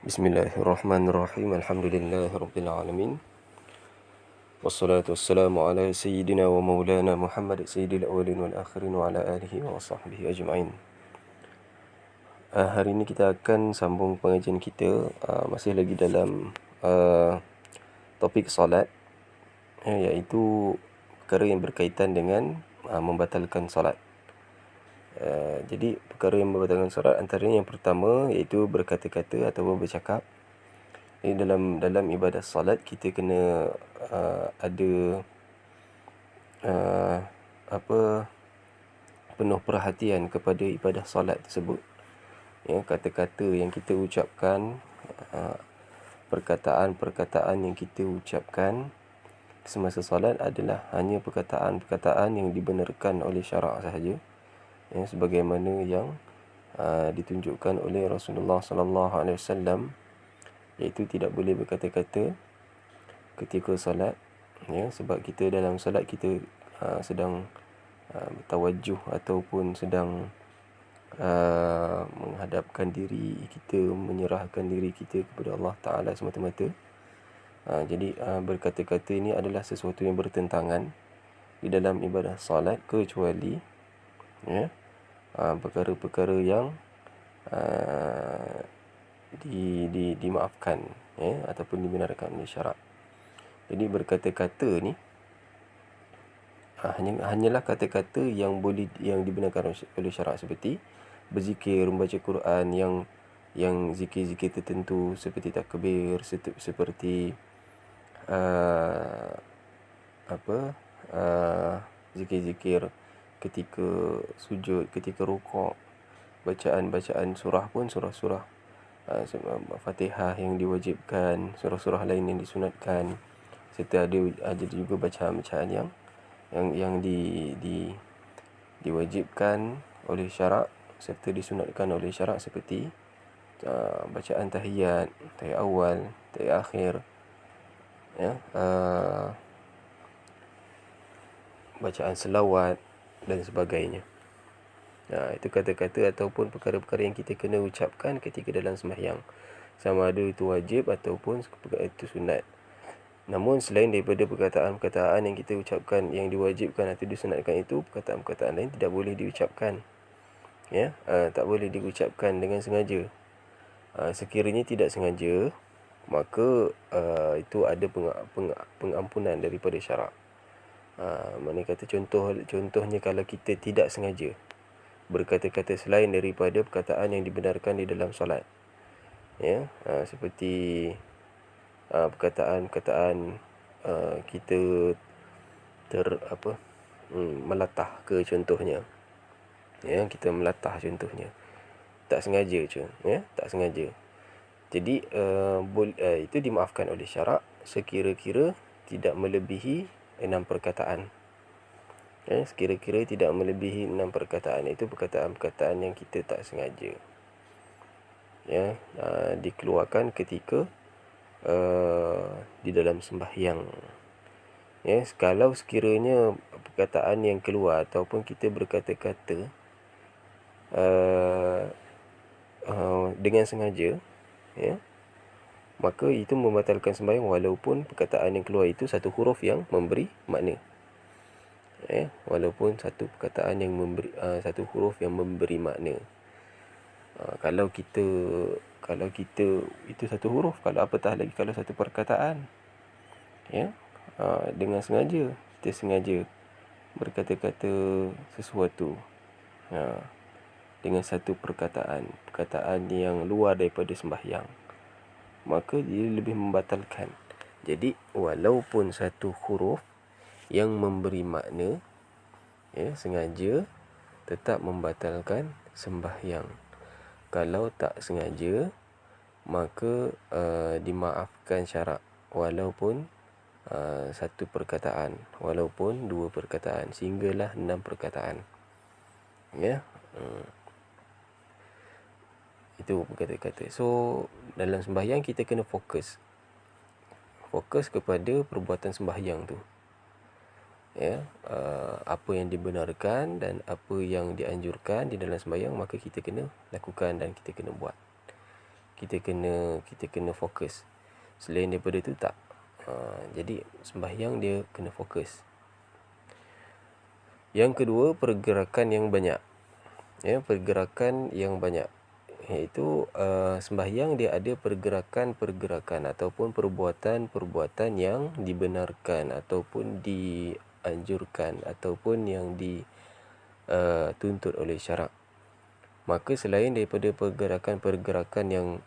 Bismillahirrahmanirrahim. Alhamdulillahirabbil alamin. Wassalatu wassalamu ala sayyidina wa maulana Muhammad sayyidil awwalin wal akhirin wa ala alihi wa sahbihi ajma'in. Hari ini kita akan sambung pengajian kita, masih lagi dalam topik solat, iaitu perkara yang berkaitan dengan membatalkan solat. Jadi perkara yang membatalkan solat antaranya yang pertama iaitu berkata-kata ataupun bercakap. Jadi dalam ibadah solat kita kena ada penuh perhatian kepada ibadah solat tersebut. Kata-kata yang kita ucapkan, perkataan-perkataan yang kita ucapkan semasa solat adalah hanya perkataan-perkataan yang dibenarkan oleh syarak sahaja, sebagaimana yang ditunjukkan oleh Rasulullah sallallahu alaihi wasallam, iaitu tidak boleh berkata-kata ketika solat, sebab kita dalam solat kita sedang bertawajuh ataupun sedang menghadapkan diri kita, menyerahkan diri kita kepada Allah Ta'ala semata-mata. Jadi berkata-kata ini adalah sesuatu yang bertentangan di dalam ibadah solat, kecuali perkara-perkara yang dimaafkan, ataupun dibenarkan oleh syarak. Jadi berkata-kata ni hanyalah kata-kata yang dibenarkan oleh syarak, seperti berzikir, membaca Quran, yang zikir-zikir tertentu seperti takbir, seperti zikir-zikir ketika sujud, ketika rukuk, bacaan surah pun surah-surah Fatihah yang diwajibkan, surah-surah lain yang disunatkan, serta ada juga bacaan-bacaan yang diwajibkan oleh syarak serta disunatkan oleh syarak, seperti bacaan tahiyat awal, tahiyat akhir, bacaan selawat dan sebagainya. Itu kata-kata ataupun perkara-perkara yang kita kena ucapkan ketika dalam sembahyang, sama ada itu wajib ataupun itu sunat. Namun selain daripada perkataan-perkataan yang kita ucapkan yang diwajibkan atau disunatkan itu, perkataan-perkataan lain tidak boleh diucapkan. Tak boleh diucapkan dengan sengaja. Sekiranya tidak sengaja, maka itu ada pengampunan daripada syarak. Mana kata contohnya, kalau kita tidak sengaja berkata-kata selain daripada perkataan yang dibenarkan di dalam solat, seperti perkataan-perkataan kita melatah ke contohnya, kita melatah contohnya, tak sengaja tak sengaja. Jadi itu dimaafkan oleh syarak sekira-kira tidak melebihi 6 perkataan. Sekira-kira tidak melebihi 6 perkataan, itu perkataan-perkataan yang kita tak sengaja, dikeluarkan ketika di dalam sembahyang. Kalau sekiranya perkataan yang keluar ataupun kita berkata-kata dengan sengaja, maka itu membatalkan sembahyang, walaupun perkataan yang keluar itu satu huruf yang memberi makna. Walaupun satu perkataan yang satu huruf yang memberi makna. Kalau kita itu satu huruf, kalau apatah lagi kalau satu perkataan, dengan sengaja kita sengaja berkata-kata sesuatu dengan satu perkataan yang luar daripada sembahyang, maka dia lebih membatalkan. Jadi walaupun satu huruf yang memberi makna, sengaja, tetap membatalkan sembahyang. Kalau tak sengaja, maka dimaafkan syarak, walaupun satu perkataan, walaupun dua perkataan, sehinggalah 6 perkataan. Itu kata-kata. So dalam sembahyang kita kena fokus kepada perbuatan sembahyang tu, apa yang dibenarkan dan apa yang dianjurkan di dalam sembahyang, maka kita kena lakukan dan kita kena buat. kita kena fokus. Selain daripada tu tak. Jadi sembahyang dia kena fokus. Yang kedua, pergerakan yang banyak. Ya, pergerakan yang banyak, iaitu sembahyang dia ada pergerakan-pergerakan ataupun perbuatan-perbuatan yang dibenarkan ataupun dianjurkan ataupun yang dituntut oleh syarak. Maka selain daripada pergerakan-pergerakan yang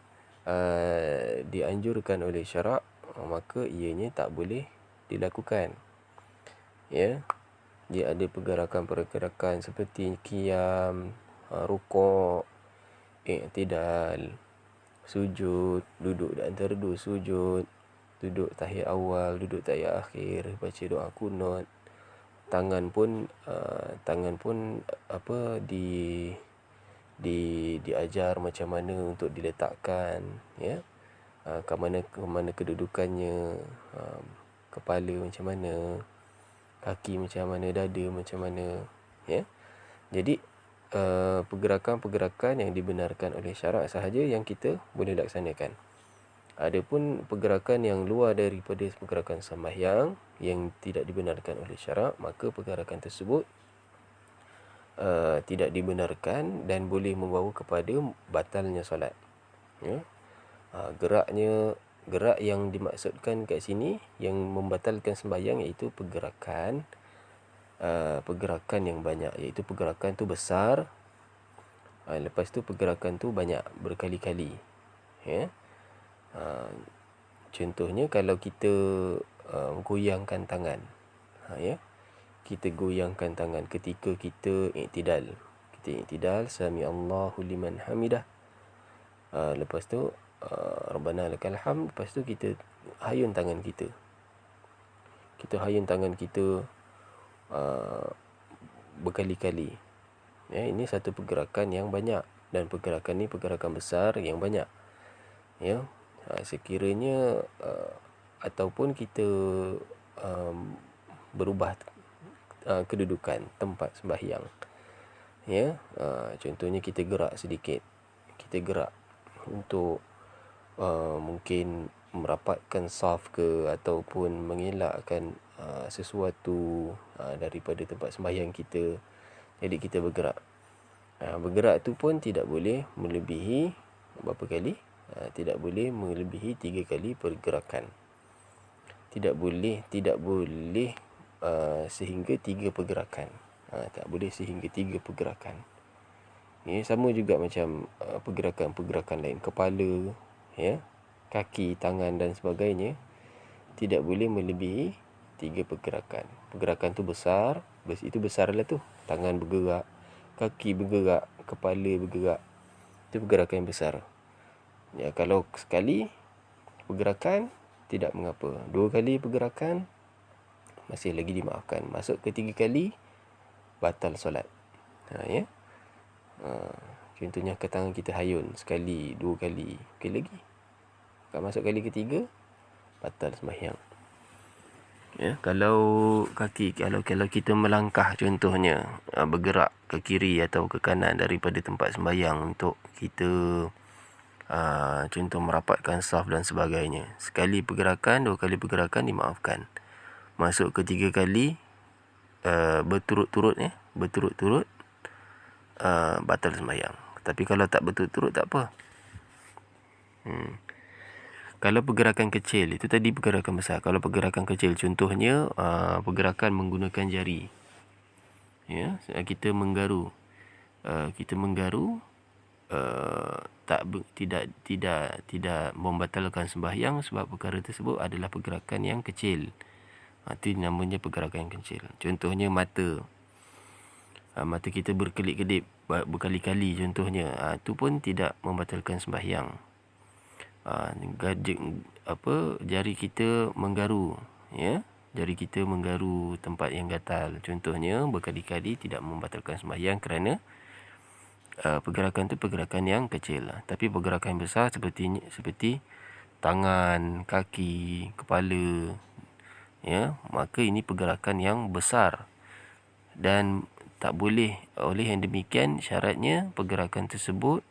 dianjurkan oleh syarak, maka ianya tak boleh dilakukan. Ya, dia ada pergerakan-pergerakan seperti qiyam, rukuk, i'tidal, sujud, duduk di antara dua sujud, duduk tahiyat awal, duduk tahiyat akhir, baca doa kunut. Tangan pun diajar macam mana untuk diletakkan, ya. Ke mana kedudukannya, kepala macam mana, kaki macam mana, dada macam mana, ya. Jadi pergerakan-pergerakan yang dibenarkan oleh syarak sahaja yang kita boleh laksanakan. Adapun pergerakan yang luar daripada pergerakan sembahyang yang tidak dibenarkan oleh syarak, maka pergerakan tersebut tidak dibenarkan dan boleh membawa kepada batalnya solat. Ya. Gerak yang dimaksudkan kat sini yang membatalkan sembahyang iaitu pergerakan yang banyak, iaitu pergerakan tu besar, lepas tu pergerakan tu banyak berkali-kali, ya. Contohnya kalau kita goyangkan tangan, ya, kita goyangkan tangan ketika kita i'tidal. Kita i'tidal, sami Allahu liman hamidah. Lepas tu Rabbana lakal hamd. Lepas tu kita hayun tangan kita. Kita hayun tangan kita berkali-kali. Ya, ini satu pergerakan yang banyak dan pergerakan ni pergerakan besar yang banyak. Ya, sekiranya ataupun kita berubah kedudukan tempat sembahyang. Ya, contohnya kita gerak sedikit. Kita gerak untuk mungkin merapatkan saf ke ataupun mengelakkan sesuatu daripada tempat sembahyang kita. Jadi kita bergerak. Bergerak tu pun tidak boleh melebihi berapa kali? Tidak boleh melebihi 3 kali pergerakan. Tidak boleh sehingga 3 pergerakan. Tak boleh sehingga 3 pergerakan. Ini sama juga macam pergerakan-pergerakan lain, kepala, ya, kaki, tangan dan sebagainya, tidak boleh melebihi 3 pergerakan. Pergerakan tu besar, itu besarlah tu. Tangan bergerak, kaki bergerak, kepala bergerak. Itu pergerakan yang besar. Ya, kalau sekali pergerakan tidak mengapa. 2 kali pergerakan masih lagi dimaafkan. Masuk ke 3 kali batal solat. Ya. Contohnya ke tangan kita hayun sekali, 2 kali, okey lagi. Kalau masuk kali ketiga batal sembahyang. Ya, kalau kita melangkah contohnya, bergerak ke kiri atau ke kanan daripada tempat sembahyang untuk kita contoh merapatkan saf dan sebagainya. Sekali pergerakan, 2 kali pergerakan dimaafkan. Masuk ke 3 kali berturut-turut, batal sembahyang. Tapi kalau tak berturut-turut tak apa. Kalau pergerakan kecil, itu tadi pergerakan besar. Kalau pergerakan kecil, contohnya pergerakan menggunakan jari. Ya, kita menggaru. Tidak membatalkan sembahyang sebab perkara tersebut adalah pergerakan yang kecil. Itu namanya pergerakan yang kecil. Contohnya mata. Mata kita berkelip-kelip berkali-kali contohnya. Itu pun tidak membatalkan sembahyang. Jari kita menggaru, ya, jari kita menggaru tempat yang gatal contohnya berkali-kali tidak membatalkan sembahyang kerana pergerakan tu pergerakan yang kecil. Tapi pergerakan yang besar seperti tangan, kaki, kepala, ya, maka ini pergerakan yang besar dan tak boleh. Oleh yang demikian syaratnya pergerakan tersebut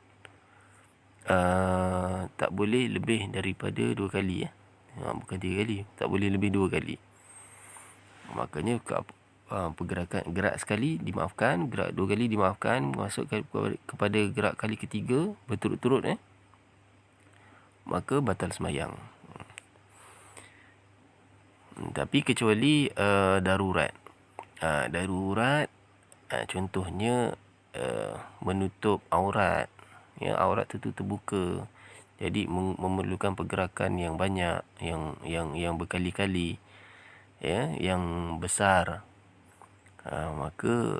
tak boleh lebih daripada 2 kali, bukan 3 kali, tak boleh lebih 2 kali. Makanya pergerakan gerak sekali dimaafkan, gerak 2 kali dimaafkan, masuk kepada gerak kali ketiga berturut-turut, maka batal sembahyang. Tapi kecuali darurat. Darurat contohnya menutup aurat, aurat itu terbuka, jadi memerlukan pergerakan yang banyak, yang berkali-kali, yang besar, maka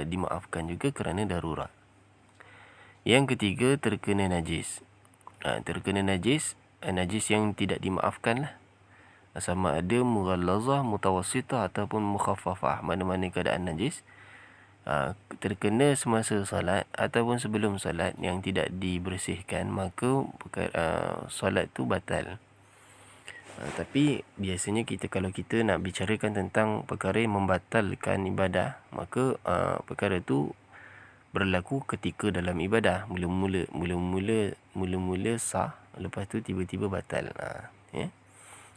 dimaafkan juga kerana darurat. Yang ketiga, terkena najis. Terkena najis, najis yang tidak dimaafkan lah, sama ada mughallazah, mutawassitah ataupun mukhaffafah. Mana-mana keadaan najis terkena semasa solat ataupun sebelum solat yang tidak dibersihkan, maka solat tu batal. Tapi biasanya kalau kita nak bicarakan tentang perkara yang membatalkan ibadah, maka perkara tu berlaku ketika dalam ibadah, mula-mula sah, lepas tu tiba-tiba batal.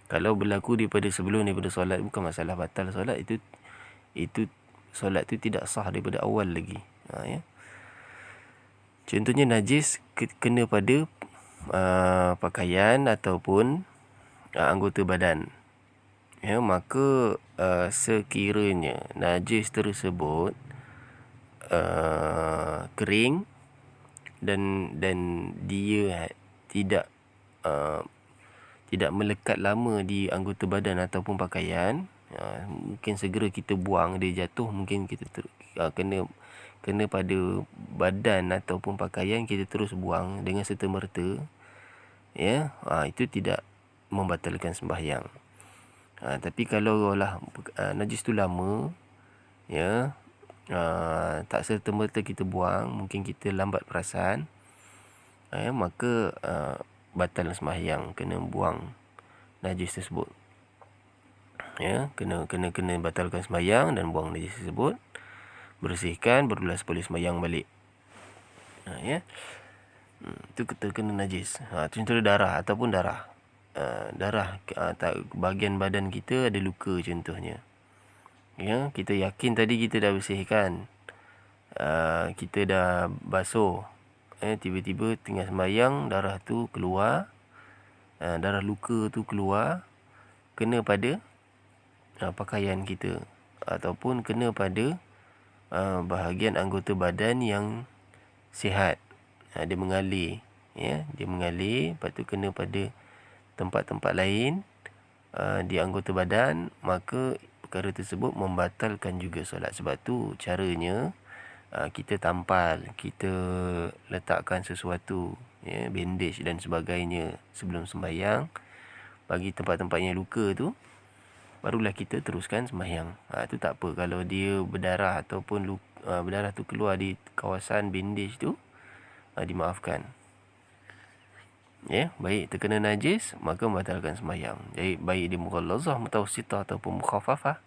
Kalau berlaku daripada sebelum, daripada solat, bukan masalah batal solat, itu solat tu tidak sah daripada awal lagi. Contohnya najis kena pada pakaian ataupun anggota badan, maka sekiranya najis tersebut kering dan dia tidak melekat lama di anggota badan ataupun pakaian, mungkin segera kita buang, dia jatuh, mungkin kita kena pada badan ataupun pakaian, kita terus buang dengan serta-merta, itu tidak membatalkan sembahyang. Tapi kalau lah najis tu lama, tak serta-merta kita buang, mungkin kita lambat perasan, maka batal sembahyang, kena buang najis tersebut. Kena batalkan sembahyang dan buang najis tersebut, bersihkan, barulah boleh sembahyang balik. Itu terkena najis. Contohnya darah ataupun darah. Bahagian badan kita ada luka contohnya. Kita yakin tadi kita dah bersihkan, kita dah basuh, tiba-tiba tengah sembahyang darah tu keluar, darah luka tu keluar, kena pada pakaian kita ataupun kena pada bahagian anggota badan yang sihat. Dia mengalir, dia mengalir, lepas tu kena pada tempat-tempat lain di anggota badan, maka perkara tersebut membatalkan juga solat. Sebab tu caranya kita tampal, kita letakkan sesuatu, bandage dan sebagainya sebelum sembahyang, bagi tempat-tempat yang luka tu, barulah kita teruskan sembahyang. Tu tak apa kalau dia berdarah ataupun berdarah tu keluar di kawasan bandage tu, dimaafkan. Baik terkena najis, maka membatalkan sembahyang. Jadi baik dia mughallazah, mutawassitah ataupun mukhaffafah,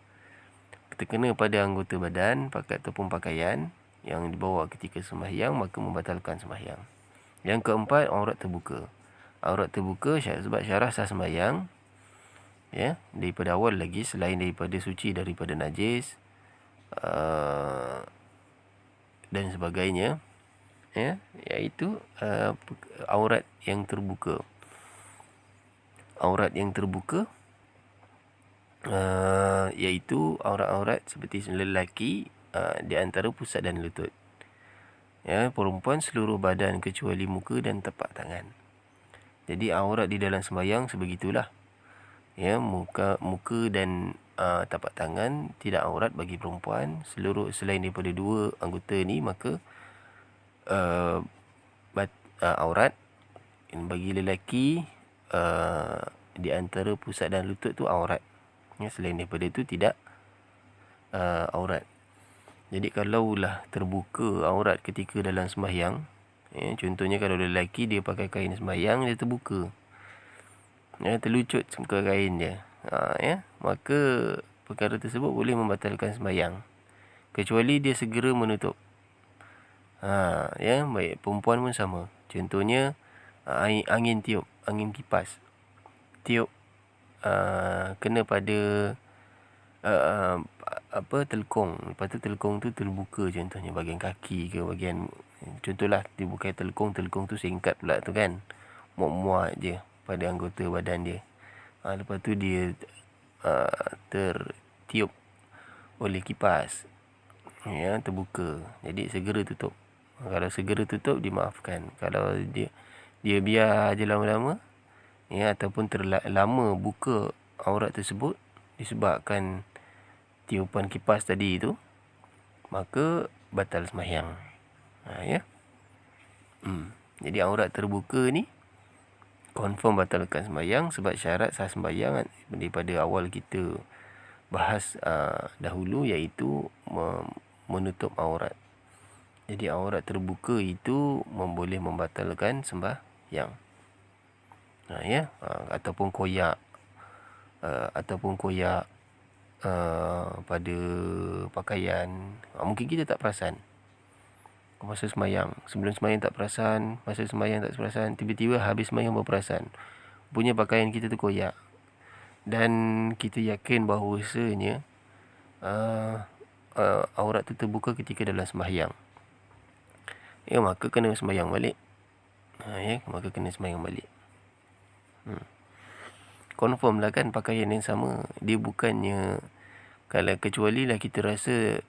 terkena pada anggota badan ataupun pakaian yang dibawa ketika sembahyang, maka membatalkan sembahyang. Yang keempat, aurat terbuka. Aurat terbuka sebab syarah sah sembahyang, daripada awal lagi, selain daripada suci daripada najis dan sebagainya, iaitu aurat yang terbuka. Aurat yang terbuka iaitu aurat-aurat seperti lelaki, di antara pusat dan lutut. Perempuan seluruh badan kecuali muka dan tapak tangan. Jadi aurat di dalam sembahyang sebegitulah. Muka dan tapak tangan tidak aurat bagi perempuan. Selain daripada dua anggota ni, maka aurat. Bagi lelaki, di antara pusat dan lutut tu aurat. Selain daripada itu tidak aurat. Jadi kalaulah terbuka aurat ketika dalam sembahyang, contohnya kalau lelaki dia pakai kain sembahyang, dia terbuka, terlucut muka kain dia, maka perkara tersebut boleh membatalkan sembahyang, kecuali dia segera menutup. Baik, perempuan pun sama. Contohnya Angin tiup, angin kipas tiup kena pada telekong. Lepas tu telekong tu terbuka, contohnya bahagian kaki ke bahagian, contohlah dia bukan telekong tu singkat pula tu kan, muat-muat je pada anggota badan dia. Lepas tu dia tertiup oleh kipas, ya, terbuka. Jadi segera tutup. Kalau segera tutup, dimaafkan. Kalau dia biar je lama-lama, ya, ataupun terlama buka aurat tersebut disebabkan tiupan kipas tadi tu, maka batal sembahyang. Ya. Jadi aurat terbuka ni confirm batalkan sembahyang, sebab syarat sah sembahyang daripada awal kita bahas dahulu, iaitu menutup aurat. Jadi aurat terbuka itu boleh membatalkan sembahyang. Ya, ataupun koyak pada pakaian. Mungkin kita tak perasan masa sembahyang, sebelum sembahyang tak perasan, masa sembahyang tak perasan, tiba-tiba habis sembahyang baru perasan punya pakaian kita tu koyak, dan kita yakin bahawasanya aurat tu terbuka ketika dalam sembahyang, ya, maka kena sembahyang balik. Maka kena sembahyang balik. Confirm lah kan pakaian yang sama. Dia bukannya, kalau kecuali lah kita rasa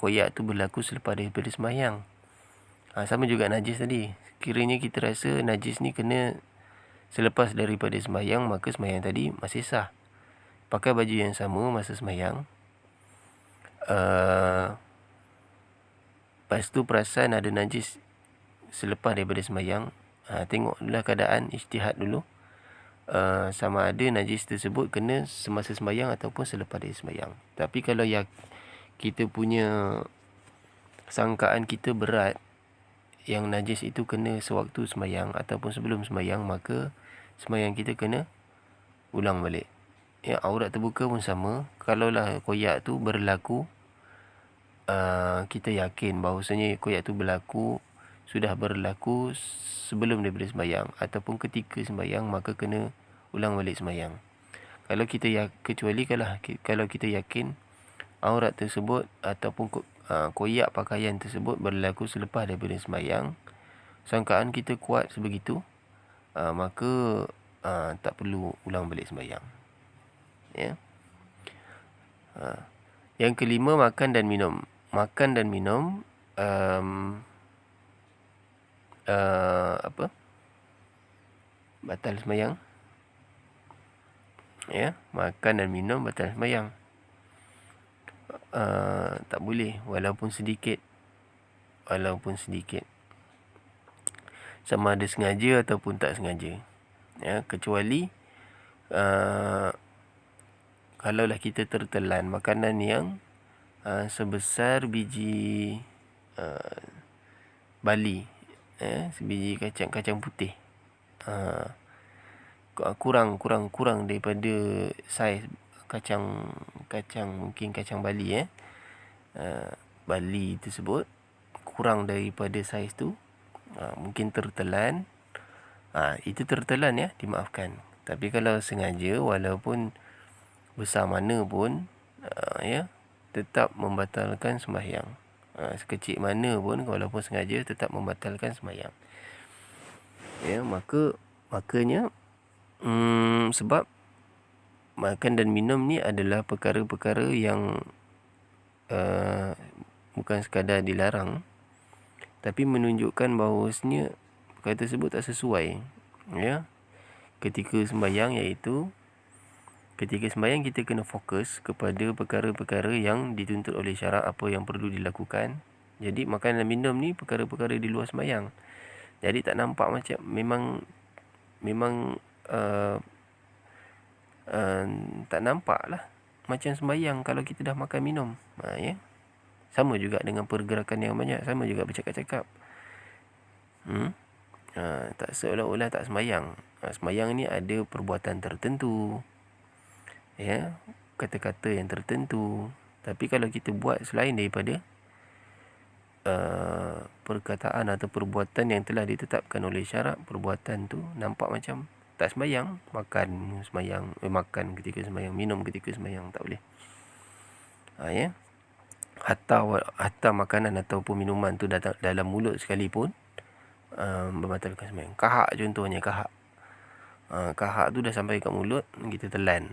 koyak tu berlaku selepas daripada sembahyang. Sama juga najis tadi. Kiranya kita rasa najis ni kena selepas daripada sembahyang, maka sembahyang tadi masih sah. Pakai baju yang sama masa sembahyang, lepas tu perasan ada najis selepas daripada sembahyang, tengoklah keadaan, ijtihad dulu, sama ada najis tersebut kena semasa sembahyang ataupun selepas dari sembahyang. Tapi kalau kita punya sangkaan kita berat, yang najis itu kena sewaktu sembahyang ataupun sebelum sembahyang, maka sembahyang kita kena ulang balik. Ya, aurat terbuka pun sama. Kalaulah koyak tu berlaku, kita yakin bahawasanya koyak tu sudah berlaku sebelum daripada sembahyang ataupun ketika sembahyang, maka kena ulang balik sembahyang. Kalau kita kecuali kalau kita yakin aurat tersebut ataupun koyak pakaian tersebut berlaku selepas daripada sembahyang, sangkaan kita kuat sebegitu, maka tak perlu ulang balik sembahyang. Ya. Yang kelima, makan dan minum. Makan dan minum batal sembahyang. Ya, makan dan minum batal sembahyang. Tak boleh, walaupun sedikit. Sama ada sengaja ataupun tak sengaja. Ya, kecuali kalaulah kita tertelan makanan yang sebesar biji bali, sebiji kacang putih, kurang daripada saiz kacang mungkin kacang bali, bali tersebut kurang daripada saiz tu, mungkin tertelan, itu tertelan, ya, dimaafkan. Tapi kalau sengaja, walaupun besar mana pun, ya, tetap membatalkan sembahyang. Sekecil mana pun, walaupun sengaja, tetap membatalkan sembahyang. Ya, makanya sebab makan dan minum ni adalah perkara-perkara yang bukan sekadar dilarang, tapi menunjukkan bahawasanya perkara tersebut tak sesuai. Ya, ketika sembahyang, iaitu ketika sembahyang kita kena fokus kepada perkara-perkara yang dituntut oleh syarak, apa yang perlu dilakukan. Jadi makan dan minum ni perkara-perkara di luar sembahyang. Jadi tak nampak macam memang tak nampak lah macam sembahyang kalau kita dah makan minum. Ya. Sama juga dengan pergerakan yang banyak, sama juga bercakap-cakap. Tak seolah-olah tak sembahyang. Sembahyang ni ada perbuatan tertentu, ya, kata-kata yang tertentu. Tapi kalau kita buat selain daripada perkataan atau perbuatan yang telah ditetapkan oleh syarak, perbuatan tu nampak macam tak sembahyang. Makan sembahyang, makan ketika sembahyang, minum ketika sembahyang, tak boleh. Ya. Hatta makanan ataupun minuman tu datang dalam mulut sekalipun membatalkan sembahyang. Kahak contohnya, kahak tu dah sampai kat mulut, kita telan,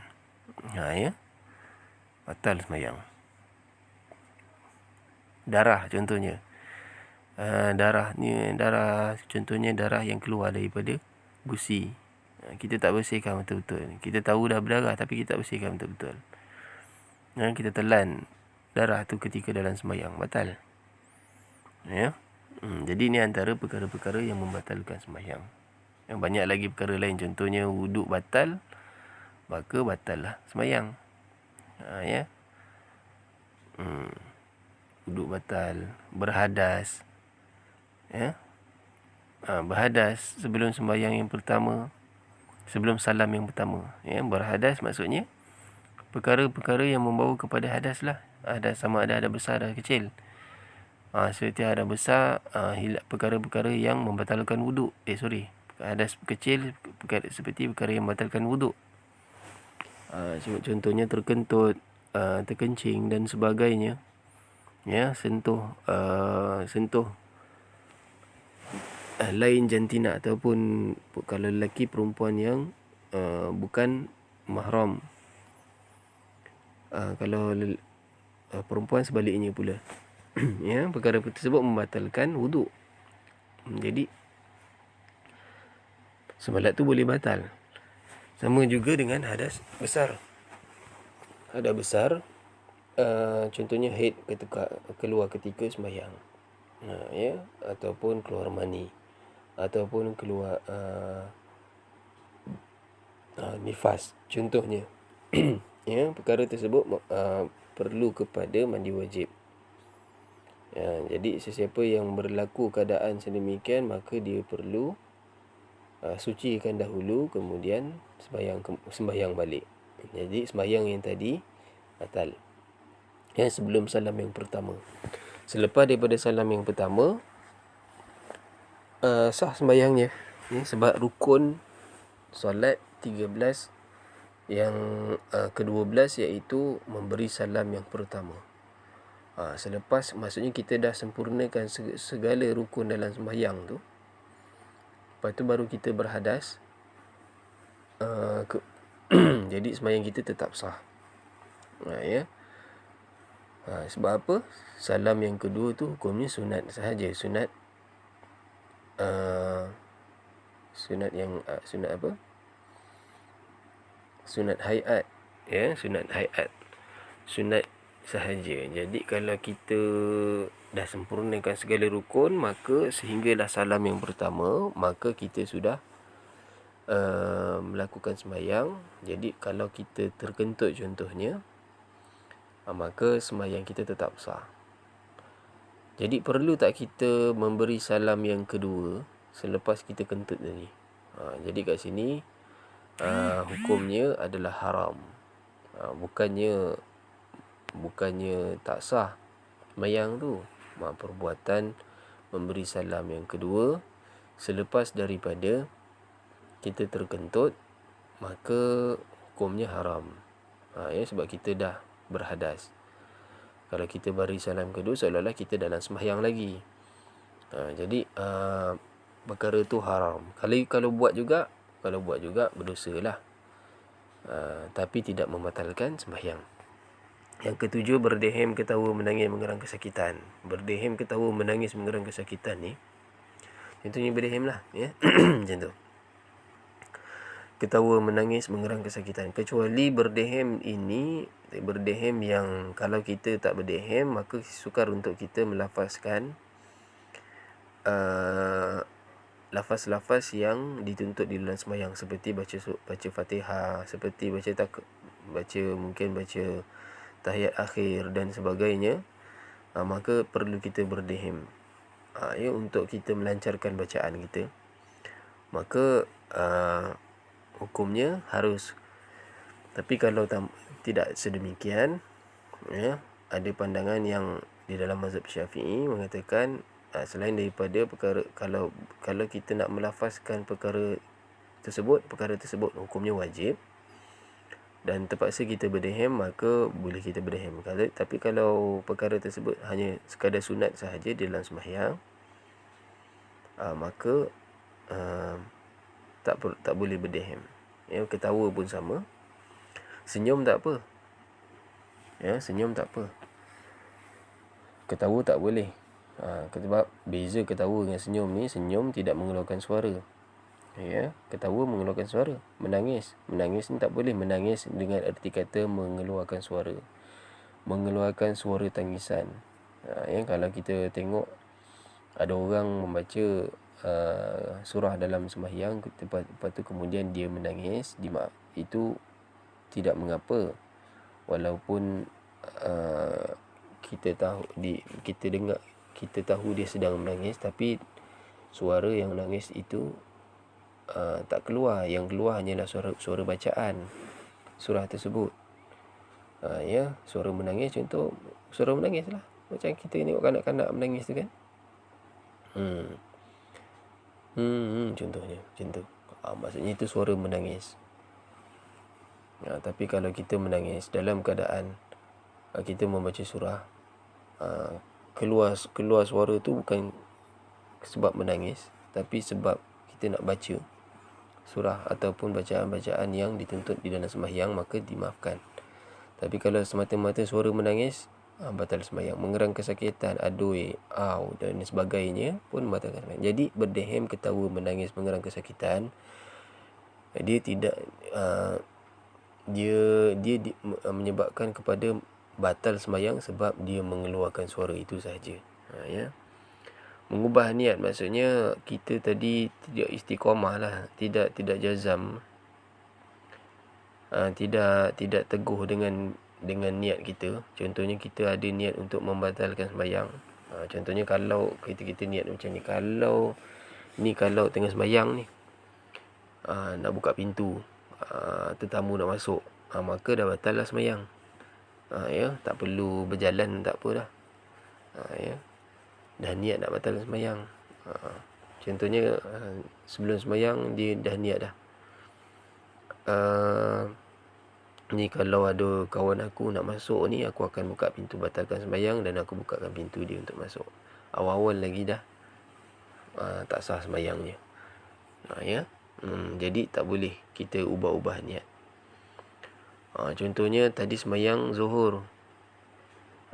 ya, batal sembahyang. Darah contohnya, darah contohnya darah yang keluar daripada gusi, kita tak bersihkan betul-betul. Kita tahu dah berdarah tapi kita tak bersihkan betul-betul, kita telan darah tu ketika dalam sembahyang, batal. Ya. Jadi ini antara perkara-perkara yang membatalkan sembahyang. Yang banyak lagi perkara lain, contohnya wuduk batal, maka batal lah sembahyang. Ya. Wuduk batal, berhadas, ya. Berhadas sebelum sembahyang yang pertama, sebelum salam yang pertama, ya. Berhadas maksudnya perkara-perkara yang membawa kepada hadas lah. Hadas sama ada hadas besar dan kecil. Seperti hadas besar, perkara-perkara yang membatalkan wuduk. Hadas kecil seperti perkara yang membatalkan wuduk. Contohnya terkentut, terkencing dan sebagainya. Ya, sentuh lain jantina ataupun kalau lelaki perempuan yang bukan mahram. Kalau perempuan sebaliknya pula. Ya, perkara tersebut membatalkan wuduk. Jadi solat tu boleh batal. Sama juga dengan hadas besar. Hadas besar, contohnya haid keluar ketika sembahyang, ya, ataupun keluar mani, ataupun keluar nifas contohnya. Ya, perkara tersebut perlu kepada mandi wajib. Ya, jadi sesiapa yang berlaku keadaan sedemikian, maka dia perlu sucikan dahulu, kemudian sembahyang balik. Jadi sembahyang yang tadi batal, ya, sebelum salam yang pertama. Selepas daripada salam yang pertama, sah sembahyangnya, ya, sebab rukun solat 13 yang ke-12 iaitu memberi salam yang pertama. Selepas, maksudnya kita dah sempurnakan segala rukun dalam sembahyang tu, lepas tu baru kita berhadas, jadi sembahyang kita tetap sah. Ya. Sebab apa? Salam yang kedua tu hukumnya sunat sahaja. Sunat sunat apa? Sunat hayat. Ya, sunat hayat. Sunat sahaja. Jadi kalau kita dah sempurnakan segala rukun, maka sehinggalah salam yang pertama, maka kita sudah melakukan sembahyang. Jadi kalau kita terkentut contohnya, maka sembahyang kita tetap sah. Jadi perlu tak kita memberi salam yang kedua selepas kita kentut tadi? Jadi kat sini hukumnya adalah haram. Bukannya tak sah sembahyang tu. Perbuatan memberi salam yang kedua selepas daripada kita terkentut, maka hukumnya haram. Ya, sebab kita dah berhadas. Kalau kita beri salam kedua, seolah-olah kita dalam sembahyang lagi. Jadi perkara tu haram. Kalau buat juga berdosa lah. Tapi tidak membatalkan sembahyang. Yang ketujuh, berdehem, ketawa, menangis, mengerang kesakitan. Berdehem, ketawa, menangis, mengerang kesakitan ni, contohnya berdehem lah, ya. Macam tu. Ketawa, menangis, mengerang kesakitan. Kecuali berdehem ini, berdehem yang kalau kita tak berdehem, maka sukar untuk kita melafazkan lafaz-lafaz yang dituntut di dalam sembahyang, seperti baca Fatihah, seperti baca tahiyat akhir dan sebagainya. Maka perlu kita berdehem, ya, untuk kita melancarkan bacaan kita. Maka hukumnya harus. Tapi kalau tidak sedemikian, ya, ada pandangan yang di dalam mazhab Syafi'i mengatakan selain daripada perkara kalau kita nak melafazkan perkara tersebut hukumnya wajib dan terpaksa kita berdehem, maka boleh kita berdehem. Tapi kalau perkara tersebut hanya sekadar sunat sahaja di dalam sembahyang, maka tak boleh berdehem. Ya, ketawa pun sama. Senyum tak apa. Ya, senyum tak apa. Ketawa tak boleh. Sebab beza ketawa dengan senyum ni, senyum tidak mengeluarkan suara. Ya, ketawa mengeluarkan suara. Menangis ni tak boleh menangis dengan erti kata mengeluarkan suara. Mengeluarkan suara tangisan. Ya, kalau kita tengok ada orang membaca surah dalam sembahyang, lepas tu kemudian dia menangis, itu tidak mengapa. Walaupun kita tahu dia sedang menangis, tapi suara yang menangis itu tak keluar. Yang keluar hanyalah suara bacaan surah tersebut. Ya, suara menangis, contoh suara menangis lah, macam kita tengok kanak-kanak menangis tu kan. Contohnya macam tu. Maksudnya itu suara menangis. Tapi kalau kita menangis dalam keadaan kita membaca surah, keluar suara tu bukan sebab menangis, tapi sebab kita nak baca surah ataupun bacaan-bacaan yang dituntut di dalam sembahyang, maka dimaafkan. Tapi kalau semata-mata suara menangis, batal sembahyang. Mengerang kesakitan, adoi, dan sebagainya pun batalkan sembahyang. Jadi berdehem, ketawa, menangis, mengerang kesakitan, dia tidak dia menyebabkan kepada batal sembahyang sebab dia mengeluarkan suara itu sahaja. Ya. Mengubah niat, maksudnya kita tadi tidak istiqamah lah, tidak jazam, tidak teguh dengan niat kita. Contohnya kita ada niat untuk membatalkan sembahyang. Contohnya kalau kita niat macam ni, kalau tengah sembahyang ni, nak buka pintu, tetamu nak masuk, maka dah batal lah sembahyang. Ya, tak perlu berjalan, tak apa dah. Ya, dah niat nak batal sembahyang. Contohnya sebelum sembahyang dia dah niat dah, ni kalau ada kawan aku nak masuk ni, aku akan buka pintu batalkan sembahyang, dan aku bukakan pintu dia untuk masuk. Awal-awal lagi dah tak sah sembahyangnya. Ya. Jadi tak boleh kita ubah-ubah niat. Contohnya tadi sembahyang Zuhur,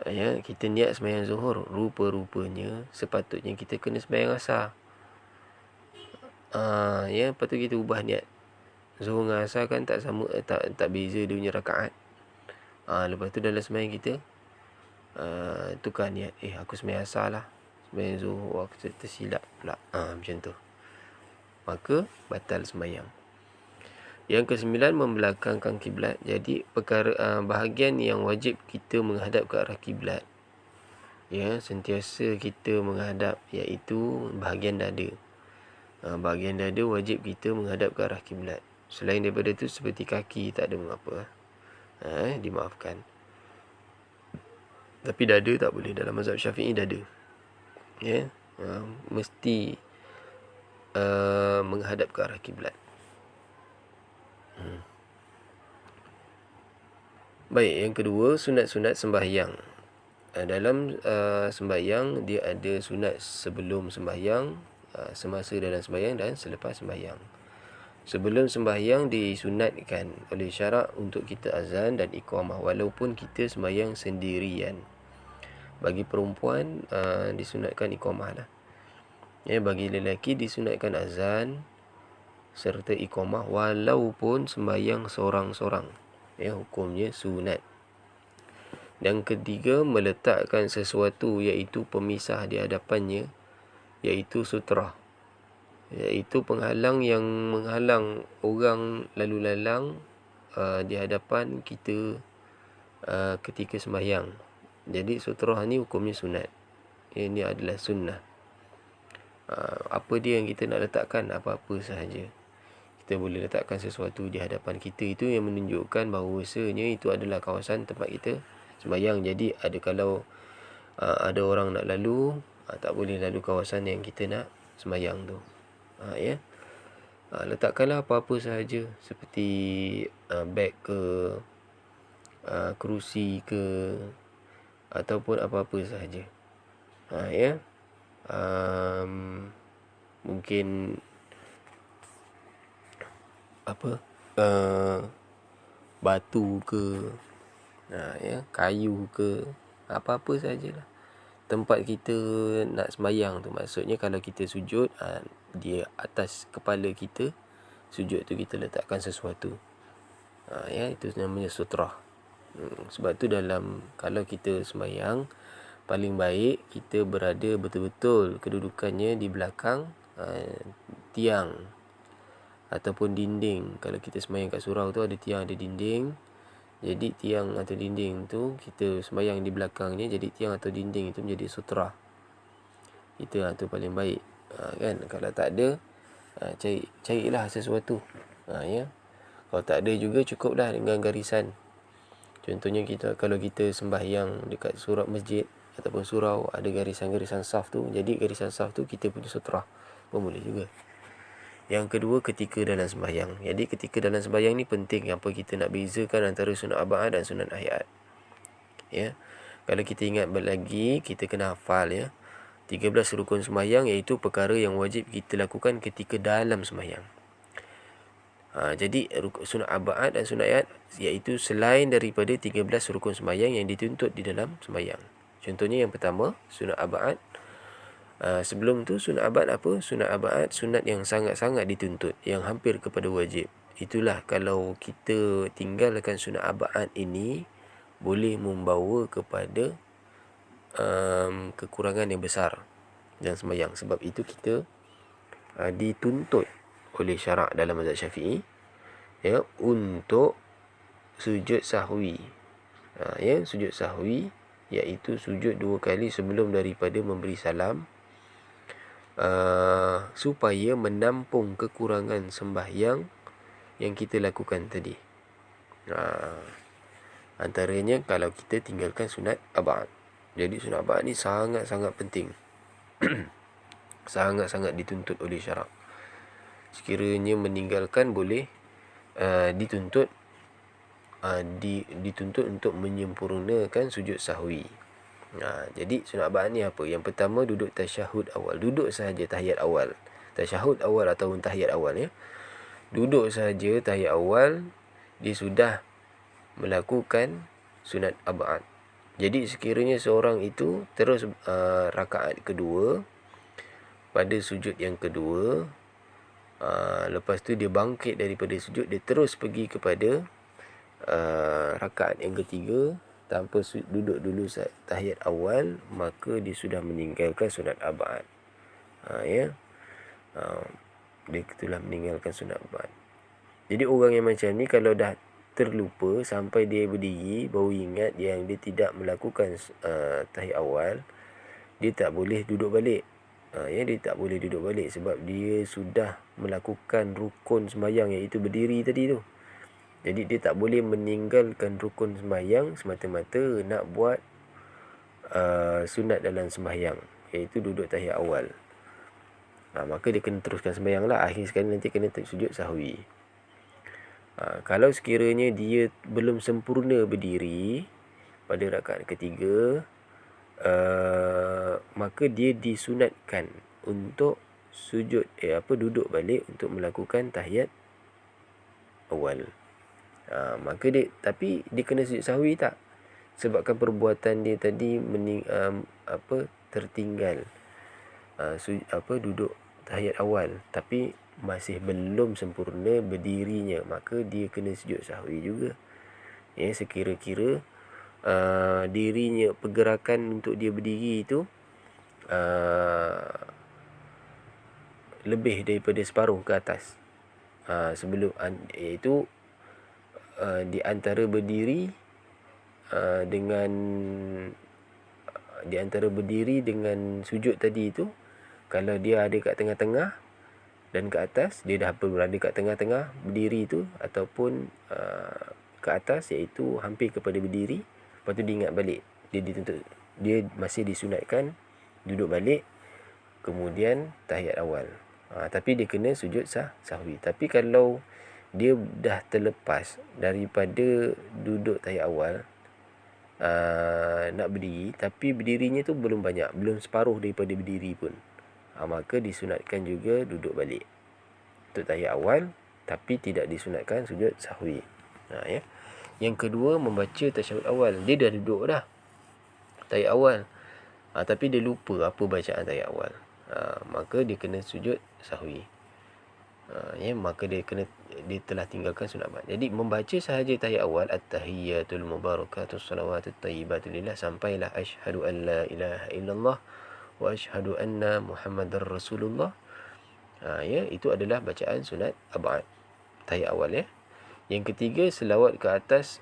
ya, kita niat sembahyang Zuhur, rupa-rupanya sepatutnya kita kena sembahyang Asar. Ya, lepas tu kita ubah niat. Zuhur dengan Asar kan tak sama, tak beza dia punya rakaat. Lepas tu dalam sembahyang kita tukar niat, aku sembahyang Asar lah, sembahyang Zuhur aku tersilap pula, macam tu, maka batal sembahyang. Yang ke-9, membelakangkan kiblat. Jadi perkara bahagian yang wajib kita menghadap ke arah kiblat, ya, sentiasa kita menghadap, iaitu bahagian dada. Bahagian dada wajib kita menghadap ke arah kiblat. Selain daripada itu seperti kaki tak ada mengapa, dimaafkan. Tapi dada tak boleh. Dalam mazhab Syafi'i dada, ya, mesti menghadap ke arah kiblat. Baik, yang kedua, sunat-sunat sembahyang. Dalam sembahyang dia ada sunat sebelum sembahyang, semasa dalam sembahyang, dan selepas sembahyang. Sebelum sembahyang disunatkan oleh syarak untuk kita azan dan iqamah, walaupun kita sembahyang sendirian. Bagi perempuan disunatkan iqamah lah. Ya, bagi lelaki disunatkan azan serta iqamah walaupun sembahyang seorang-seorang. Ya, hukumnya sunat. Dan ketiga, meletakkan sesuatu, iaitu pemisah di hadapannya, iaitu sutrah, iaitu penghalang yang menghalang orang lalu lalang di hadapan kita ketika sembahyang. Jadi sutrah ni hukumnya sunat. Ini adalah sunnah. Apa dia yang kita nak letakkan? Apa-apa sahaja. Kita boleh letakkan sesuatu di hadapan kita. Itu yang menunjukkan bahawasanya itu adalah kawasan tempat kita sembahyang. Jadi ada kalau ada orang nak lalu, tak boleh lalu kawasan yang kita nak sembahyang tu. Ya. Letakkanlah apa-apa sahaja seperti beg ke, kerusi ke, ataupun apa-apa sahaja. Ya. Mungkin apa, batu ke, ya, kayu ke, apa-apa sajalah tempat kita nak sembahyang tu. Maksudnya kalau kita sujud, di atas kepala kita sujud tu kita letakkan sesuatu. Ya, itu namanya sutrah. Sebab tu kalau kita sembahyang, paling baik kita berada betul-betul kedudukannya di belakang tiang ataupun dinding. Kalau kita sembahyang kat surau tu ada tiang, ada dinding. Jadi tiang atau dinding tu kita sembahyang di belakangnya, jadi tiang atau dinding itu menjadi sutrah. Itu tu paling baik. Kan, kalau tak ada, carilah sesuatu. Ya. Kalau tak ada juga, cukuplah dengan garisan. Contohnya kalau kita sembahyang dekat surau masjid ataupun surau, ada garisan-garisan saf tu, jadi garisan saf tu kita punya sutrah pun boleh juga. Yang kedua, ketika dalam sembahyang. Jadi ketika dalam sembahyang ni penting apa kita nak bezakan antara sunat aba'ad dan sunat hayat. Ya. Kalau kita ingat lagi, kita kena hafal, ya. 13 rukun sembahyang iaitu perkara yang wajib kita lakukan ketika dalam sembahyang. Jadi sunat aba'ad dan sunat hayat iaitu selain daripada 13 rukun sembahyang yang dituntut di dalam sembahyang. Contohnya yang pertama, sunat aba'ad. Sebelum tu sunat abad apa? Sunat abad sunat yang sangat-sangat dituntut, yang hampir kepada wajib. Itulah kalau kita tinggalkan sunat abad ini, boleh membawa kepada kekurangan yang besar dalam sembahyang. Sebab itu kita dituntut oleh syarak dalam mazhab Syafi'i, ya, untuk sujud sahwi. Ya, sujud sahwi iaitu sujud 2 kali sebelum daripada memberi salam, supaya menampung kekurangan sembahyang yang kita lakukan tadi. Antaranya kalau kita tinggalkan sunat abad. Jadi sunat abad ni sangat-sangat penting. Sangat-sangat dituntut oleh syarak. Sekiranya meninggalkan boleh dituntut untuk menyempurnakan sujud sahwi. Jadi sunat abad ni apa? Yang pertama, duduk tasyahud awal. Duduk sahaja tahiyat awal. Tasyahud awal ataupun tahiyat awal, ya. Duduk sahaja tahiyat awal, dia sudah melakukan sunat abad. Jadi sekiranya seorang itu terus rakaat kedua, pada sujud yang kedua, lepas tu dia bangkit daripada sujud, dia terus pergi kepada rakaat yang ketiga tanpa duduk dulu tahiyat awal, maka dia sudah meninggalkan sunat abad. Ya. Dia telah meninggalkan sunat abad. Jadi orang yang macam ni kalau dah terlupa sampai dia berdiri baru ingat yang dia tidak melakukan tahiyat awal, dia tak boleh duduk balik. Ya, dia tak boleh duduk balik sebab dia sudah melakukan rukun sembahyang iaitu berdiri tadi tu. Jadi dia tak boleh meninggalkan rukun sembahyang semata-mata nak buat sunat dalam sembahyang, iaitu duduk tahiyat awal. Maka dia kena teruskan sembahyang lah. Akhir sekali nanti kena sujud sahwi. Kalau sekiranya dia belum sempurna berdiri pada rakaat ketiga, maka dia disunatkan untuk sujud duduk balik untuk melakukan tahiyat awal. Maka tapi dia kena sujud sahwi tak? Sebabkan perbuatan dia tadi tertinggal duduk tahiyat awal, tapi masih belum sempurna berdirinya, maka dia kena sujud sahwi juga. Ya, sekira-kira dirinya, pergerakan untuk dia berdiri itu lebih daripada separuh ke atas, sebelum iaitu di antara berdiri dengan sujud tadi itu, kalau dia ada kat tengah-tengah dan ke atas, dia dah berada kat tengah-tengah berdiri itu ataupun ke atas, iaitu hampir kepada berdiri, lepas tu dia ingat balik, dia dituntut dia masih disunatkan duduk balik kemudian tahiyat awal. Tapi dia kena sujud sahwi. Tapi kalau dia dah terlepas daripada duduk tahiyat awal, nak berdiri, tapi berdirinya tu belum banyak, belum separuh daripada berdiri pun, maka disunatkan juga duduk balik untuk tahiyat awal, tapi tidak disunatkan sujud sahwi. Ya. Yang kedua, membaca tasyahud awal. Dia dah duduk dah tahiyat awal, tapi dia lupa apa bacaan tahiyat awal, maka dia kena sujud sahwi. Maka dia telah tinggalkan sunat ba'd. Jadi membaca sahaja tahiyat awal, at-tahiyyatul mubarakatus salawatut thayyibatu lillah, sampailah asyhadu an la ilaha illallah wa asyhadu anna muhammadar rasulullah, itu adalah bacaan sunat ba'd, tahiyat awal. Yang ketiga, selawat ke atas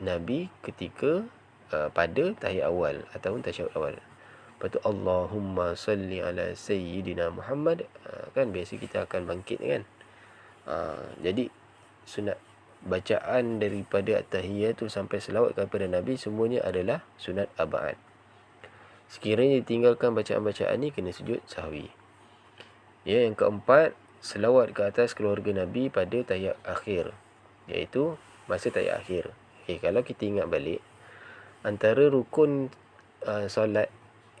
Nabi ketika pada tahiyat awal ataupun tasyahud awal. Lepas tu Allahumma salli ala sayyidina Muhammad, kan biasa kita akan bangkit kan. Jadi sunat bacaan daripada at-tahiyyah tu sampai selawat kepada Nabi semuanya adalah sunat ba'd. Sekiranya ditinggalkan bacaan-bacaan ni, kena sujud sahwi. Yang keempat, selawat ke atas keluarga Nabi pada tahiyat akhir, iaitu masa tahiyat akhir. Kalau kita ingat balik, antara rukun solat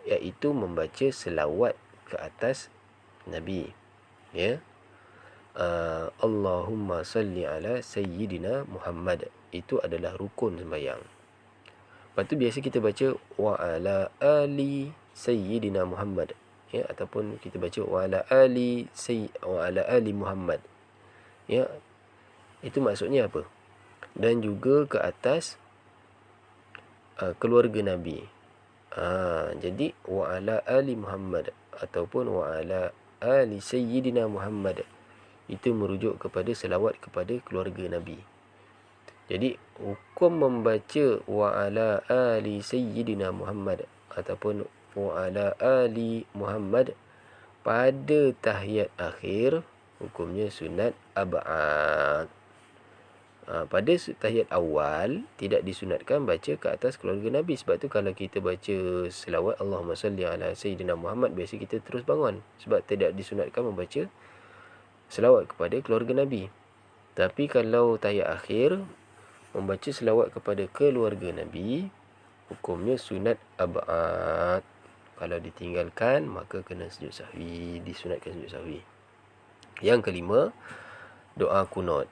iaitu membaca selawat ke atas Nabi. Allahumma salli ala sayyidina Muhammad, itu adalah rukun sembahyang. Lepas tu biasa kita baca wa ala ali sayyidina Muhammad, ataupun kita baca wa ala ali Muhammad. Itu maksudnya apa? Dan juga ke atas keluarga Nabi. Jadi wa ala ali Muhammad ataupun wa ala ali sayyidina Muhammad, itu merujuk kepada selawat kepada keluarga Nabi. Jadi hukum membaca wa ala ali sayyidina Muhammad ataupun wa ala ali Muhammad pada tahiyat akhir, hukumnya sunat ba'd. Pada tahiyat awal tidak disunatkan baca ke atas keluarga Nabi. Sebab tu kalau kita baca selawat Allahumma salli ala sayyidina Muhammad, biasa kita terus bangun, sebab tidak disunatkan membaca selawat kepada keluarga Nabi. Tapi kalau tahiyat akhir membaca selawat kepada keluarga Nabi, hukumnya sunat ba'd. Kalau ditinggalkan, maka kena sujud sahwi, disunatkan sujud sahwi. Yang kelima, doa kunut.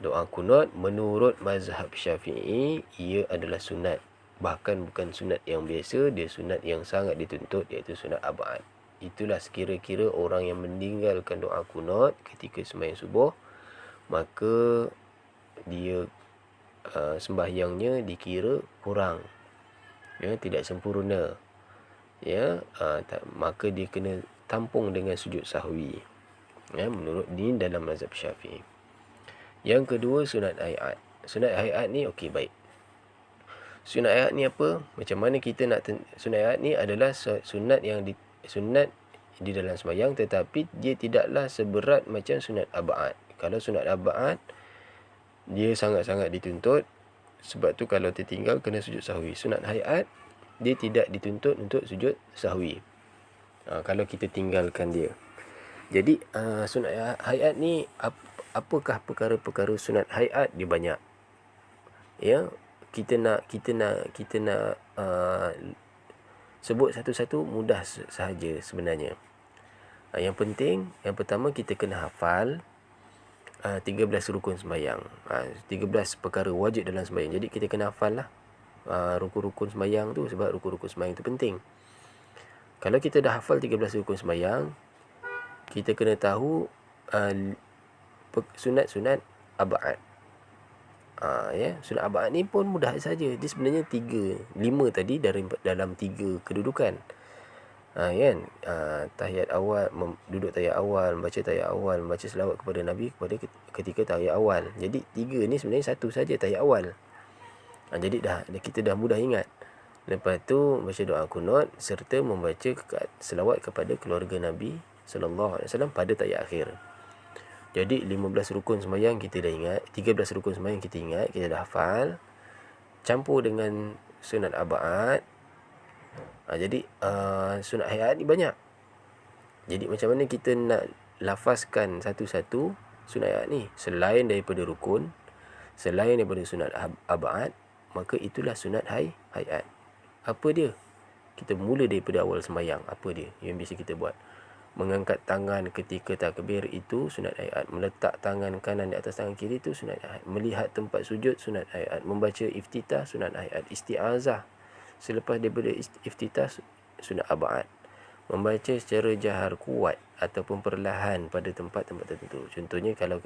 Doa kunut menurut mazhab Syafi'i, ia adalah sunat. Bahkan bukan sunat yang biasa, dia sunat yang sangat dituntut, iaitu sunat ba'd. Itulah sekira-kira orang yang meninggalkan doa kunut ketika sembahyang subuh, maka dia sembahyangnya dikira kurang, tidak sempurna. Maka dia kena tampung dengan sujud sahwi, menurut din dalam mazhab Syafi'i. Yang kedua, sunat hayat. Sunat hayat ni okey, baik. Sunat hayat ni apa? Macam mana kita nak sunat hayat ni adalah sunat yang sunat di dalam sembahyang, tetapi dia tidaklah seberat macam sunat ba'd. Kalau sunat ba'd, dia sangat-sangat dituntut, sebab tu kalau tertinggal kena sujud sahwi. Sunat hayat, dia tidak dituntut untuk sujud sahwi kalau kita tinggalkan dia. Jadi sunat hayat ni, apakah perkara-perkara sunat hayat? Dia banyak. Kita nak sebut satu-satu mudah sahaja sebenarnya. Yang penting, yang pertama, kita kena hafal 13 rukun sembahyang, 13 perkara wajib dalam sembahyang. Jadi kita kena hafal lah rukun-rukun sembahyang tu, sebab rukun-rukun sembahyang tu penting. Kalau kita dah hafal 13 rukun sembahyang, kita kena tahu sunat-sunat ba'd. Sunat ba'd ni pun mudah saja. Dia sebenarnya 5 tadi dalam 3 kedudukan. Tahiyat awal, duduk tahiyat awal, membaca tahiyat awal, membaca selawat kepada Nabi ketika tahiyat awal. Jadi 3 ni sebenarnya satu saja, tahiyat awal. Jadi kita dah mudah ingat. Lepas tu baca doa kunut serta membaca selawat kepada keluarga Nabi sallallahu alaihi wasallam pada tahiyat akhir. Jadi 15 rukun sembahyang kita dah ingat, 13 rukun sembahyang kita ingat, kita dah hafal. Campur dengan sunat ba'd, Jadi sunat hayat ni banyak. Jadi macam mana kita nak lafazkan satu-satu sunat hayat ni? Selain daripada rukun, selain daripada sunat abad, maka itulah sunat hayat. Apa dia? Kita mula daripada awal sembahyang. Apa dia yang biasa kita buat? Mengangkat tangan ketika takbir itu sunat hayat. Meletak tangan kanan di atas tangan kiri itu sunat hayat. Melihat tempat sujud sunat hayat. Membaca iftitah sunat hayat. Isti'azah selepas daripada iftitah sunat abad. Membaca secara jahar kuat ataupun perlahan pada tempat-tempat tertentu. Contohnya kalau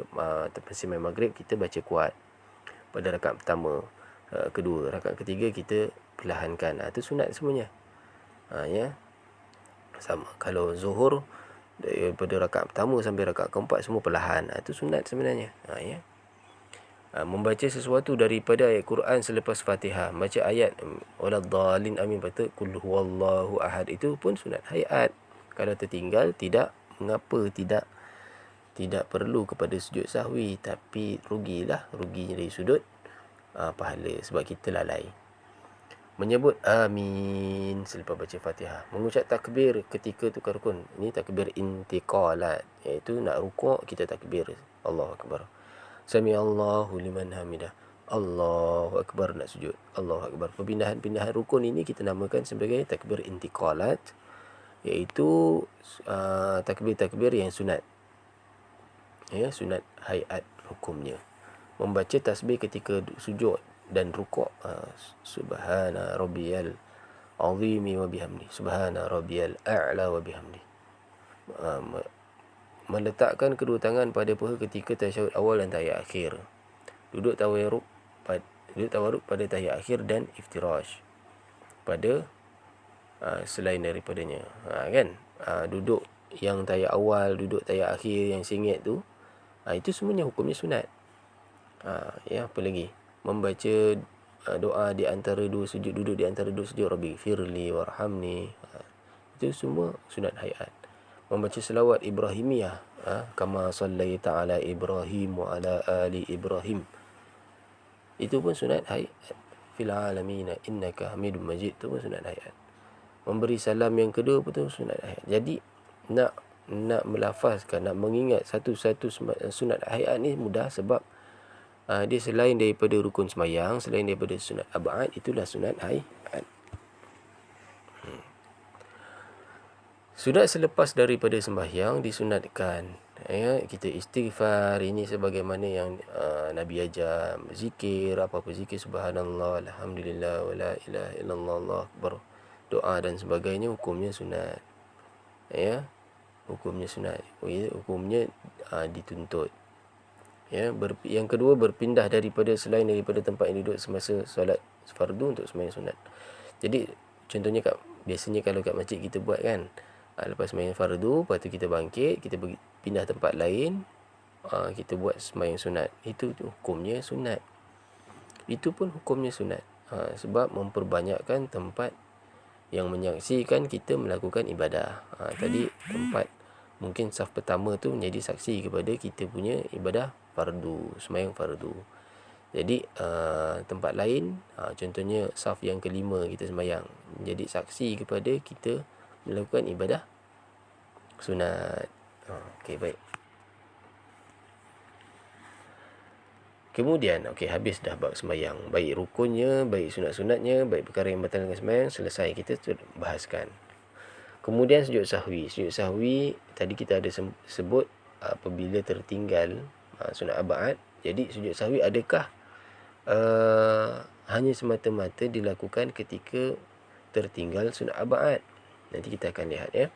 sembahyang maghrib kita baca kuat pada rakaat pertama, kedua, rakaat ketiga kita perlahankan. Itu sunat semuanya. Ya. Sama kalau zuhur daripada rakaat pertama sampai rakaat keempat semua perlahan. Itu sunat sebenarnya. Ya. Membaca sesuatu daripada ayat Quran selepas Fatihah, baca ayat waladdallin amin, baca qul huwallahu ahad, itu pun sunat hayat. Kalau tertinggal tidak mengapa, tidak perlu kepada sujud sahwi, tapi ruginya dari sudut pahala sebab kita lalai. Menyebut amin selepas baca Fatihah, mengucap takbir ketika tukar rukun, ini takbir intiqalat, iaitu nak rukuk kita takbir Allahu akbar, Sami Allahu liman hamidah, Allahu akbar, nak sujud Allahu akbar. Perpindahan-pindahan rukun ini kita namakan sebagai takbir intiqalat, iaitu takbir-takbir yang sunat. Ya, sunat hayat hukumnya. Membaca tasbih ketika sujud dan rukuk, subhana rabbiyal azimi wa bihamdi, subhana rabbiyal a'la wa bihamdi. Meletakkan kedua tangan pada paha ketika tasyahud awal dan tahiyat akhir. Duduk tawarruk pada tahiyat akhir dan iftirash pada selain daripadanya. Kan? Duduk yang tahiyat awal, duduk tahiyat akhir yang singit tu, itu semuanya hukumnya sunat. Ya, apa lagi? Membaca doa di antara dua sujud, duduk di antara dua sujud, Rabbi firli warhamni. Itu semua sunat hayat. Membaca selawat Ibrahimiyah, kama sallaita ala Ibrahim wa ala ali Ibrahim, itu pun sunat hayat. Fil alamin innaka hamidum majid, itu pun sunat hayat. Memberi salam yang kedua pun sunat hayat. Jadi nak melafazkan, nak mengingat satu-satu sunat hayat ni mudah, sebab dia selain daripada rukun sembahyang, selain daripada sunat abad, itulah sunat hayat. Sunat selepas daripada sembahyang disunatkan, ya, kita istighfar. Ini sebagaimana yang Nabi ajar, zikir, apa-apa zikir, subhanallah, alhamdulillah, wala ilaha illallah, Allahu akbar, doa dan sebagainya, hukumnya sunat. Ya, hukumnya sunat. Hukumnya dituntut. Ya, yang kedua, berpindah selain daripada tempat yang duduk semasa solat fardu untuk sembahyang sunat. Jadi contohnya biasanya kalau kat masjid kita buat kan, lepas sembahyang fardu, lepas tu kita bangkit, kita pindah tempat lain, kita buat sembahyang sunat. Itu hukumnya sunat. Itu pun hukumnya sunat. Sebab memperbanyakkan tempat yang menyaksikan kita melakukan ibadah. Tadi tempat mungkin saf pertama tu menjadi saksi kepada kita punya ibadah fardu, sembahyang fardu. Jadi tempat lain, contohnya saf yang kelima kita sembahyang, menjadi saksi kepada kita melakukan ibadah sunat. Okey, baik. Kemudian, habis dah bab sembahyang, baik rukunnya, baik sunat-sunatnya, baik perkara yang batalkan sembahyang, selesai, kita bahaskan. Kemudian sujud sahwi. Sujud sahwi tadi kita ada sebut apabila tertinggal sunat abad. Jadi sujud sahwi adakah hanya semata-mata dilakukan ketika tertinggal sunat abad? Nanti kita akan lihat, ya.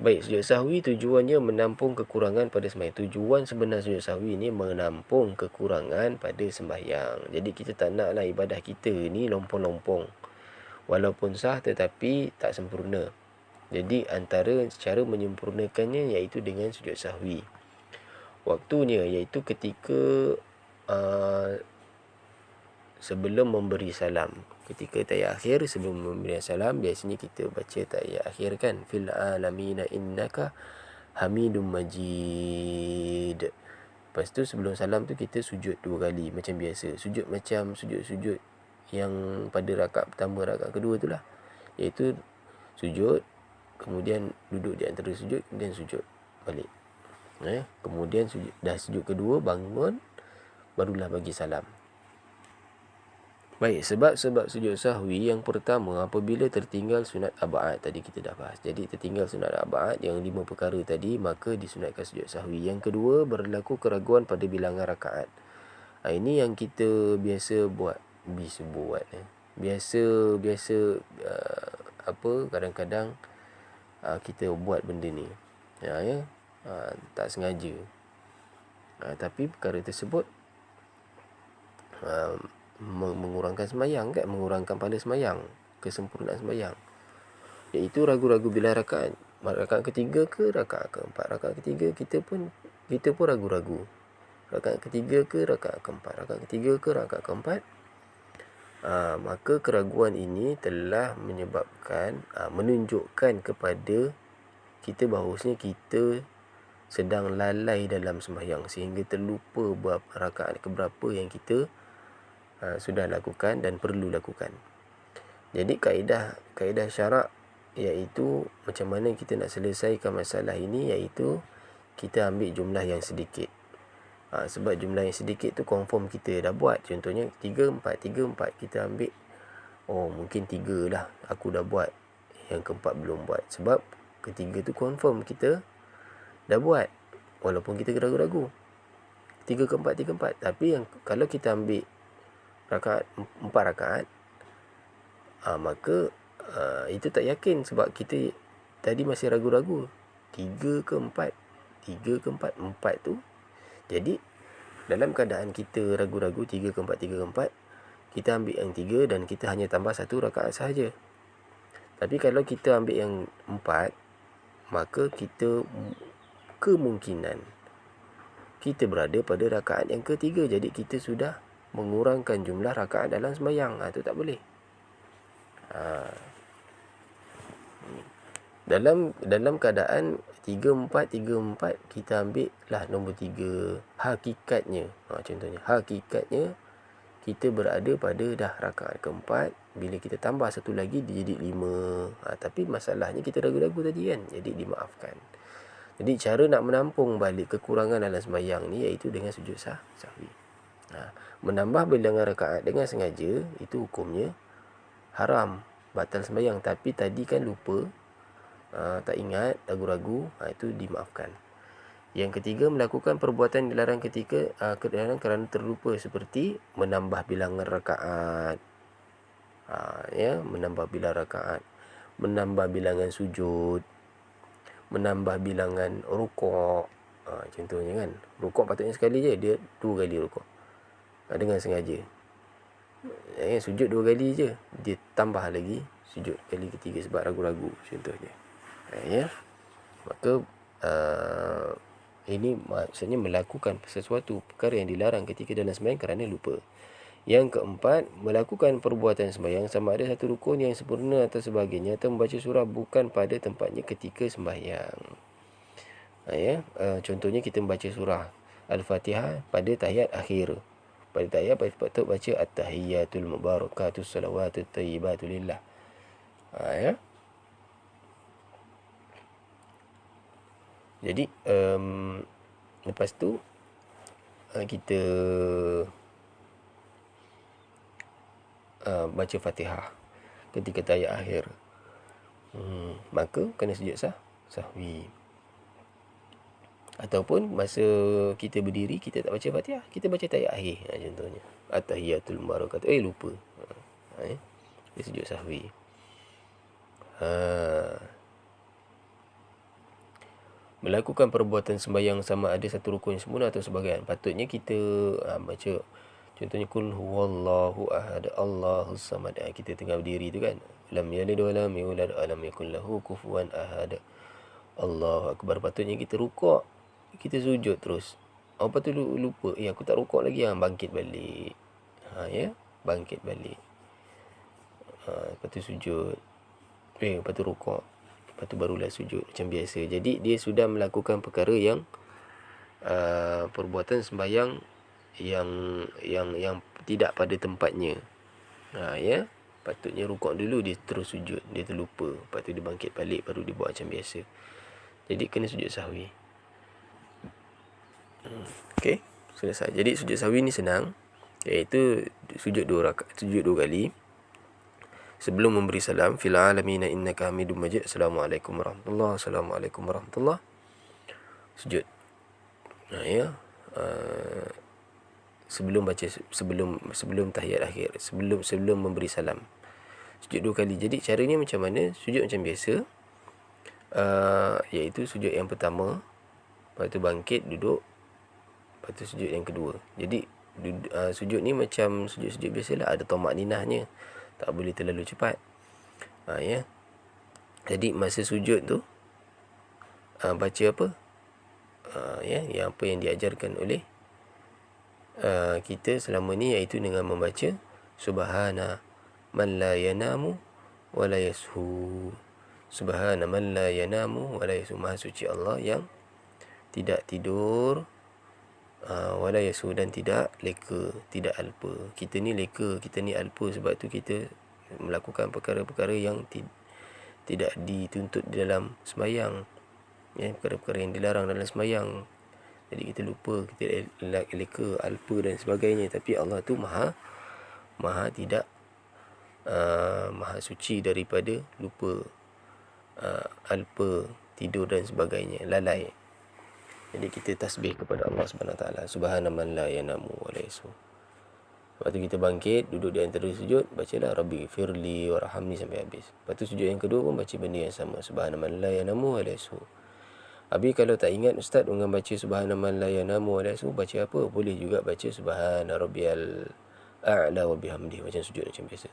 Baik, sujud sahwi tujuannya menampung kekurangan pada sembahyang. Tujuan sebenar sujud sahwi ni menampung kekurangan pada sembahyang. Jadi kita tak naklah ibadah kita ni lompong-lompong. Walaupun sah tetapi tak sempurna. Jadi antara cara menyempurnakannya iaitu dengan sujud sahwi. Waktunya iaitu ketika sebelum memberi salam. Ketika tahiyat akhir, sebelum memberi salam, biasanya kita baca tahiyat akhir kan, fil alamin innaka hamidum majid. Lepas tu sebelum salam tu kita sujud 2 kali macam biasa. Sujud macam sujud yang pada rakaat pertama, rakaat kedua tu lah. iaitu sujud, kemudian duduk di antara sujud, kemudian sujud balik. Kemudian dah sujud kedua, bangun, barulah bagi salam. Baik, sebab-sebab sujud sahwi yang pertama, apabila tertinggal sunat ab'ad, tadi kita dah bahas. Jadi tertinggal sunat ab'ad yang 5 perkara tadi, maka disunatkan sujud sahwi. Yang kedua, berlaku keraguan pada bilangan rakaat. Ini yang kita biasa buat. Biasa kadang-kadang kita buat benda ni. Tak sengaja. Tapi perkara tersebut mengurangkan sembahyang kan, mengurangkan pahala sembahyang, kesempurnaan sembahyang, iaitu ragu-ragu bila rakaat ketiga ke rakaat keempat. Rakaat ketiga kita pun ragu-ragu, rakaat ketiga ke rakaat keempat, rakaat ketiga ke rakaat keempat. Maka keraguan ini telah menyebabkan menunjukkan kepada kita bahawasanya kita sedang lalai dalam sembahyang, sehingga terlupa berapa rakaat keberapa yang kita sudah lakukan dan perlu lakukan. Jadi kaedah syarak, iaitu macam mana kita nak selesaikan masalah ini, iaitu kita ambil jumlah yang sedikit. Sebab jumlah yang sedikit tu confirm kita dah buat. Contohnya 3, 4 kita ambil, mungkin 3 lah aku dah buat, yang keempat belum buat. Sebab ketiga tu confirm kita dah buat, walaupun kita ragu-ragu 3 ke 4. Tapi yang kalau kita ambil 4 rakaat, maka itu tak yakin, sebab kita tadi masih ragu-ragu 3 ke 4 tu. Jadi dalam keadaan kita ragu-ragu 3 ke 4, kita ambil yang 3 dan kita hanya tambah 1 rakaat sahaja. Tapi kalau kita ambil yang 4, maka kita kemungkinan kita berada pada rakaat yang ketiga. Jadi kita sudah mengurangkan jumlah rakaat dalam sembahyang. Itu tak boleh. Dalam keadaan 3-4, kita ambil lah nombor 3 hakikatnya. Contohnya hakikatnya kita berada pada dah rakaat keempat. Bila kita tambah 1 lagi, dia jadi 5. Tapi masalahnya kita ragu-ragu tadi kan, jadi dimaafkan. Jadi cara nak menampung balik kekurangan dalam sembahyang ni, iaitu dengan sujud sahwi. Menambah bilangan rakaat dengan sengaja, itu hukumnya haram, batal sembahyang. Tapi tadi kan lupa, tak ingat, ragu-ragu, itu dimaafkan. Yang ketiga, melakukan perbuatan dilarang kerana terlupa, seperti menambah bilangan rakaat, menambah bilangan rakaat, menambah bilangan sujud, menambah bilangan rukuk. Contohnya kan, rukuk patutnya sekali je, dia 2 kali rukuk dengan sengaja. Sujud 2 kali je, dia tambah lagi sujud kali ketiga sebab ragu-ragu, contohnya. Maka ini maksudnya melakukan sesuatu perkara yang dilarang ketika dalam sembahyang kerana lupa. Yang keempat, melakukan perbuatan sembahyang sama ada satu rukun yang sempurna atau sebagainya, atau membaca surah bukan pada tempatnya ketika sembahyang. Contohnya kita membaca surah Al-Fatihah pada tahiyat akhir. Pada tahiyat patut baca at-tahiyyatul mubarakatus salawatut thayyibatu lillah. Jadi lepas tu kita baca Fatihah ketika tahiyat akhir, maka kena sujud sahwi. Ataupun masa kita berdiri, kita tak baca Fatihah, kita baca tahiyat akhir, contohnya at-tahiyyatul mubarakatuh, lupa, dia sujud sahwi. Melakukan perbuatan sembahyang sama ada satu rukun yang sempurna atau sebahagian, patutnya kita baca, contohnya kul huwallahu ahad Allahus samad. Kita tengah berdiri tu kan, lam yalid wa lam yulad wa lam yakul lahu kufuwan ahad, Allahu akbar. Patutnya kita rukuk, kita sujud terus. Lepas tu lupa, aku tak rukuk lagi, bangkit balik. Bangkit balik. Lepas tu sujud. Lepas tu rukuk. Lepas tu barulah sujud macam biasa. Jadi dia sudah melakukan perkara yang perbuatan sembahyang yang tidak pada tempatnya. Patutnya rukuk dulu, dia terus sujud, dia terlupa, lepas tu dia bangkit balik baru dia buat macam biasa. Jadi kena sujud sahwi. Okey, selesai. Jadi sujud sahwi ni senang, iaitu sujud 2 kali. Sebelum memberi salam, fil alamin innaka hamidum majid, assalamualaikum warahmatullahi, assalamualaikum warahmatullahi, sujud. Ya. Sebelum baca, sebelum tahiyat akhir, sebelum memberi salam, sujud 2 kali. Jadi caranya macam mana? Sujud macam biasa, iaitu sujud yang pertama, lepas tu bangkit, duduk, lepas tu sujud yang kedua. Jadi sujud ni macam sujud-sujud biasalah, ada tamak ninahnya, tak boleh terlalu cepat. Ya. Jadi masa sujud tu baca apa? Ya, yang apa yang diajarkan oleh kita selama ni, iaitu dengan membaca subhana man la yanamu wa la yashu. Subhana man la yanamu wa la yashu, maha suci Allah yang tidak tidur, wala yasu, dan tidak leka, tidak alpa. Kita ni leka, kita ni alpa, sebab tu kita melakukan perkara-perkara yang tidak dituntut di dalam sembahyang, ya, perkara-perkara yang dilarang dalam sembahyang. Jadi kita lupa, kita leka, alpa dan sebagainya. Tapi Allah tu maha tidak, maha suci daripada lupa, alpa, tidur dan sebagainya, lalai. Jadi kita tasbih kepada Allah Subhanahu Wa Taala, subhana man la yanamu wa la yasu. Lepas tu kita bangkit, duduk di antara sujud, bacalah Rabbi firli warhamni sampai habis. Lepas tu sujud yang kedua pun baca benda yang sama, subhana man la yanamu wa la yasu. Habis kalau tak ingat ustaz dengan baca subhana man la yanamu wa la yasu, baca apa? Boleh juga baca subhana rabbiyal a'la wa bihamdi, macam sujud macam biasa.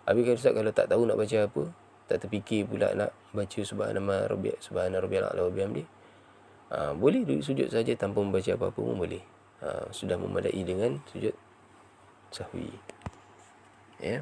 Habis kalau ustaz kalau tak tahu nak baca apa, tak terfikir pula nak baca subhana rabbiyal a'la wa bihamdi, boleh duduk sujud saja tanpa membaca apa-apa pun boleh. Sudah memadai dengan sujud sahwi. Ya.